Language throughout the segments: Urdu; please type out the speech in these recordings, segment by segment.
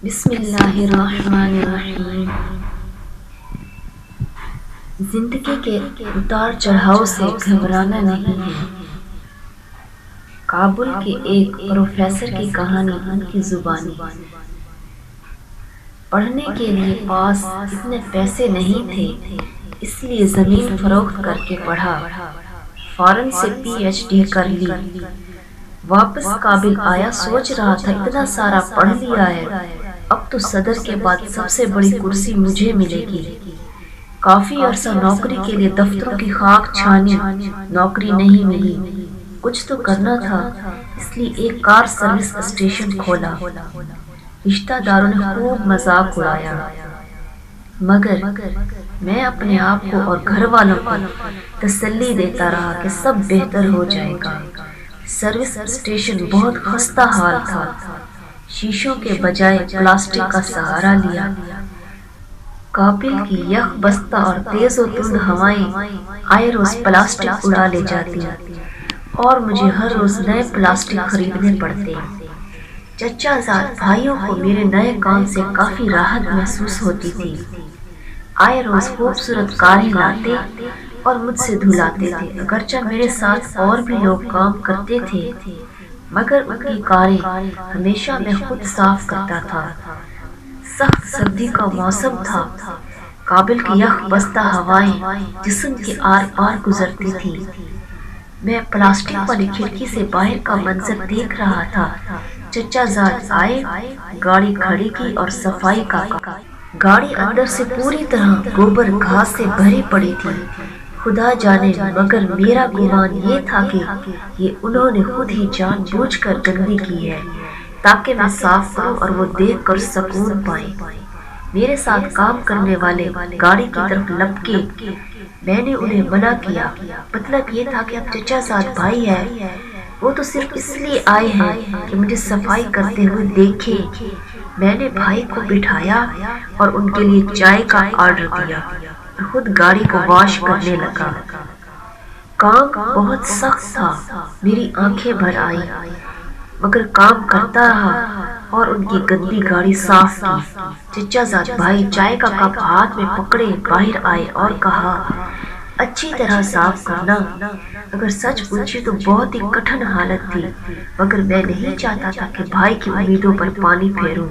بسم اللہ الرحمن الرحیم۔ زندگی کے اتار چڑھاؤ سے گھبرانا نہیں ہے۔ کابل کے ایک پروفیسر کی کہانی ان کی زبانی۔ پڑھنے کے لیے پاس اتنے پیسے نہیں تھے، اس لیے زمین فروخت کر کے پڑھا۔ فوراً سے PhD کر لی۔ واپس کابل آیا، سوچ رہا تھا اتنا سارا پڑھ لیا ہے، اب تو صدر کے بعد سب سے بڑی کرسی مجھے ملے گی۔ کافی عرصہ نوکری کے لیے دفتروں کی خاک چھانی، نوکری نہیں ملی۔ کچھ تو کرنا تھا، اس لیے ایک کار سروس اسٹیشن کھولا۔ رشتہ داروں نے خوب مذاق اڑایا، مگر میں اپنے آپ کو اور گھر والوں کو تسلی دیتا رہا کہ سب بہتر ہو جائے گا۔ سروس اسٹیشن بہت خستہ حال تھا، شیشوں کے بجائے پلاسٹک کا سہارا لیا۔ کابل کی یخ بستہ اور تیز و تند ہوائیں آئے روز پلاسٹک اڑا لے جاتی اور مجھے ہر روز نئے پلاسٹک خریدنے پڑتے۔ چچا زاد بھائیوں کو میرے نئے کام سے کافی راحت محسوس ہوتی تھی۔ آئے روز خوبصورت کاریں لاتے اور مجھ سے دھلاتے تھے۔ اگرچہ میرے ساتھ اور بھی لوگ کام کرتے تھے، مگر ان کی کاریں ہمیشہ میں خود صاف کرتا تھا۔ سخت سردی کا موسم تھا، کابل کی یخ بستہ ہوائیں جسم کے آر پار گزرتی تھی۔ میں پلاسٹک والی کھڑکی سے باہر کا منظر دیکھ رہا تھا۔ چچا زاد آئے، گاڑی کھڑی کی اور صفائی کا کام۔ گاڑی اندر سے پوری طرح گوبر گھاس سے بھری پڑی تھی۔ خدا جانے، مگر میرا گمان یہ تھا کہ یہ انہوں نے خود ہی جان بوجھ کر گندگی کی ہے تاکہ میں صاف کروں اور وہ دیکھ کر سکون پائیں۔ میرے ساتھ کام کرنے والے گاڑی کی طرف لپکے، میں نے انہیں منع کیا۔ مطلب یہ تھا کہ اب چچا زاد بھائی ہے، وہ تو صرف اس لیے آئے ہیں کہ مجھے صفائی کرتے ہوئے دیکھیں۔ میں نے بھائی کو بٹھایا اور ان کے لیے چائے کا آرڈر دیا اور خود گاڑی کو واش کرنے لگا۔ کام بہت سخت تھا، میری آنکھیں بھر آئیں، مگر کام کرتا رہا اور ان کی گندی گاڑی صاف کی۔ چچا زاد بھائی چائے کا کپ ہاتھ میں پکڑے باہر آئے اور کہا، اچھی طرح صاف کرنا۔ اگر سچ پوچھے تو بہت ہی کٹھن حالت تھی، مگر میں نہیں چاہتا تھا کہ بھائی کی امیدوں پر پانی پھیروں۔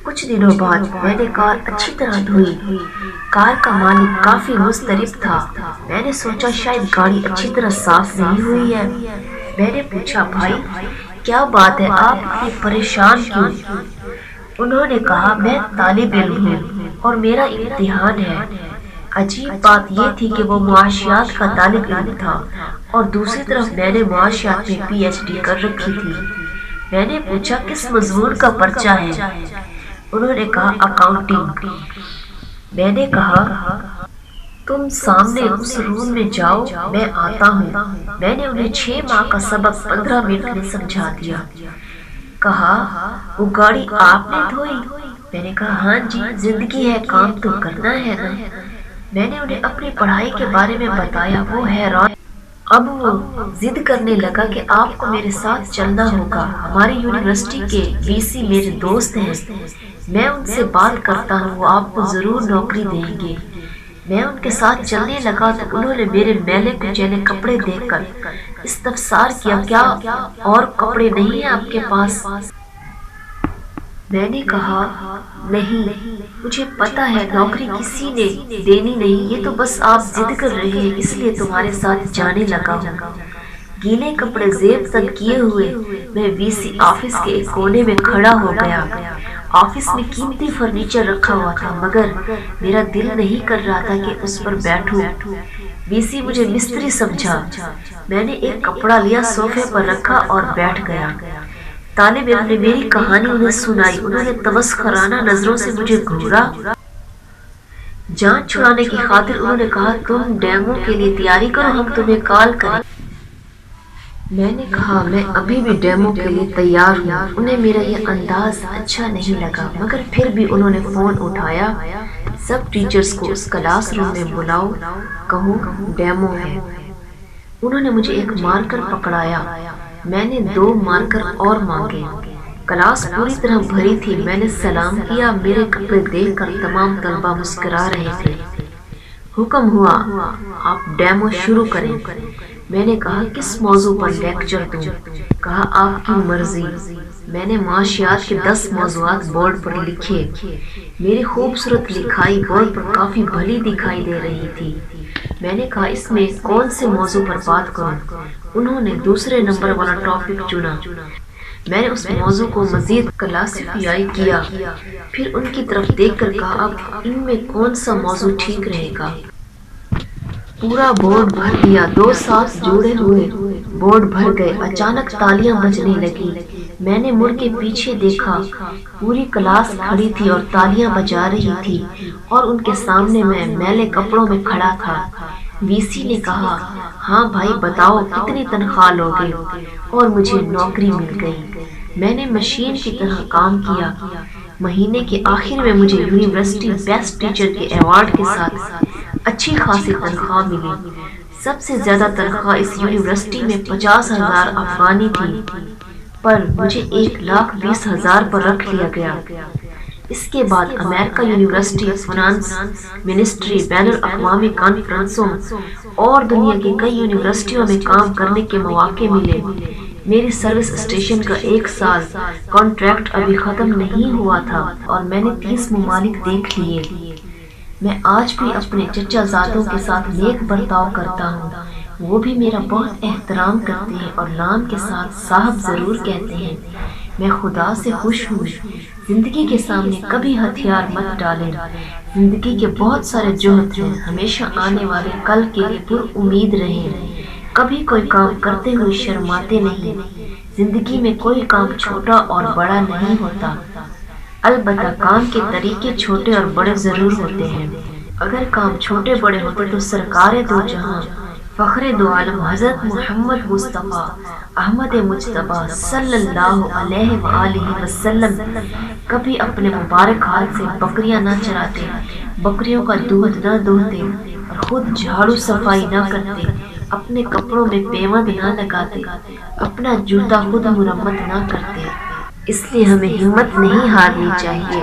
کچھ دنوں بعد میں نے کار اچھی طرح دھوئی۔ کار کا مالک کافی مضطرب تھا۔ میں نے سوچا شاید گاڑی اچھی طرح صاف نہیں ہوئی ہے۔ میں نے پوچھا، بھائی کیا بات ہے، آپ اتنے پریشان کیوں؟ انہوں نے کہا، میں طالب علم ہوں اور میرا امتحان ہے۔ عجیب بات یہ تھی کہ وہ معاشیات کا طالب علم تھا اور دوسری طرف میں نے معاشیات میں PhD کر رکھی تھی۔ میں نے پوچھا، کس مضمون کا پرچہ ہے؟ انہوں نے کہا، اکاؤنٹنگ۔ میں نے کہا، تم سامنے اس روم میں جاؤ، میں آتا ہوں۔ میں نے انہیں 6 ماہ کا سبق 15 منٹ میں سمجھا دیا۔ کہا، وہ گاڑی آپ نے دھوئی؟ میں نے کہا، ہاں جی، زندگی ہے، کام تو کرنا ہے نا۔ میں نے انہیں اپنی پڑھائی کے بارے میں بتایا، وہ حیران۔ اب وہ ضد کرنے لگا کہ آپ کو میرے ساتھ چلنا ہوگا، ہماری یونیورسٹی کے VC میرے دوست ہیں، میں ان سے بات کرتا ہوں، وہ آپ کو ضرور نوکری دیں گے۔ میں ان کے ساتھ چلنے لگا تو انہوں نے میرے میلے کچیلے کپڑے دیکھ کر استفسار کیا، کیا اور کپڑے نہیں ہیں آپ کے پاس؟ میں نے کہا، نہیں، مجھے پتا ہے نوکری کسی نے دینی نہیں، یہ تو بس آپ ضد کر رہے ہیں، اس لیے تمہارے ساتھ جانے لگا ہوں۔ گیلے کپڑے زیب تن کیے ہوئے میں VC آفس کے ایک کونے میں کھڑا ہو گیا۔ آفس میں قیمتی فرنیچر رکھا ہوا تھا، مگر میرا دل نہیں کر رہا تھا کہ اس پر بیٹھوں۔ VC مجھے مستری سمجھا۔ میں نے ایک کپڑا لیا، صوفے پر رکھا اور بیٹھ گیا۔ طالب علم نے میری کہانی انہیں سنائی، انہوں نے تمسخرانہ نظروں سے مجھے گھورا۔ جان چھڑانے کی خاطر انہوں نے کہا، تم ڈیمو کے لیے تیاری کرو، ہم تمہیں کال کریں۔ میں نے کہا، میں ابھی بھی ڈیمو کے لیے تیار ہوں۔ انہیں میرا یہ انداز اچھا نہیں لگا، مگر پھر بھی انہوں نے فون اٹھایا، سب ٹیچرز کو اس کلاس روم میں بلاؤ، کہو ڈیمو ہے۔ انہوں نے مجھے ایک مارکر پکڑایا، میں نے 2 مارکر اور مانگے۔ کلاس پوری طرح بھری تھی۔ میں نے سلام کیا۔ میرے کپڑے دیکھ کر تمام طلبہ مسکرا رہے تھے۔ حکم ہوا آپ ڈیمو شروع کریں۔ میں نے کہا کس موضوع پر لیکچر دوں؟ کہا آپ کی مرضی۔ میں نے معاشیات کے 10 موضوعات بورڈ پر لکھے۔ میری خوبصورت لکھائی بورڈ پر کافی بھلی دکھائی دے رہی تھی۔ میں نے کہا اس میں کون سے موضوع پر بات کروں؟ انہوں نے دوسرے نمبر والا ٹاپک چنا۔ میں نے اس موضوع کو مزید کلاسیفائی کیا، پھر ان کی طرف دیکھ کر کہا اب ان میں کون سا موضوع ٹھیک رہے گا؟ پورا بورڈ بھر دیا۔ 2 ساتھ جوڑے ہوئے بورڈ بھر گئے۔ اچانک تالیاں بجنے لگی۔ میں نے مڑ کے پیچھے دیکھا، پوری کلاس کھڑی تھی اور تالیاں بجا رہی تھی، اور ان کے سامنے میں میلے کپڑوں میں کھڑا تھا۔ وی سی نے کہا ہاں بھائی بتاؤ کتنی تنخواہ لوگے؟ اور مجھے نوکری مل گئی۔ میں نے مشین کی طرح کام کیا۔ مہینے کے آخر میں مجھے یونیورسٹی بیسٹ ٹیچر کے ایوارڈ کے ساتھ اچھی خاصی تنخواہ ملی۔ سب سے زیادہ تنخواہ اس یونیورسٹی میں 50,000 افغانی تھی، پر مجھے 1,20,000 پر رکھ لیا گیا۔ اس کے بعد امریکہ یونیورسٹی، فنانس منسٹری، بین الاقوامی کانفرنسوں اور دنیا کی کئی یونیورسٹیوں میں کام کرنے کے مواقع ملے۔ میری سروس اسٹیشن کا 1 سال کانٹریکٹ ابھی ختم نہیں ہوا تھا اور میں نے 30 ممالک دیکھ لیے۔ میں آج بھی اپنے چچا زادوں کے ساتھ نیک برتاؤ کرتا ہوں۔ وہ بھی میرا بہت احترام کرتے ہیں اور نام کے ساتھ صاحب ضرور کہتے ہیں۔ میں خدا سے خوش ہوں۔ زندگی کے سامنے کبھی ہتھیار مت ڈالیں۔ زندگی کے بہت سارے جوہد ہیں، ہمیشہ آنے والے کل کے لیے پر امید رہیں۔ کبھی کوئی کام کرتے ہوئے شرماتے نہیں۔ زندگی میں کوئی کام چھوٹا اور بڑا نہیں ہوتا، البتہ کام کے طریقے چھوٹے اور بڑے ضرور ہوتے ہیں۔ اگر کام چھوٹے بڑے ہوتے تو سرکار دو جہاں، فخر دو عالم حضرت محمد مصطفیٰ احمد مجتبیٰ صلی اللہ علیہ وآلہ وسلم کبھی اپنے مبارک ہاتھ سے بکریاں نہ چراتے، بکریوں کا دودھ نہ دوہتے اور خود جھاڑو صفائی نہ کرتے، اپنے کپڑوں میں پیوند نہ لگاتے، اپنا جوتا خود مرمت نہ کرتے۔ اس لیے ہمیں ہمت نہیں ہارنی چاہیے۔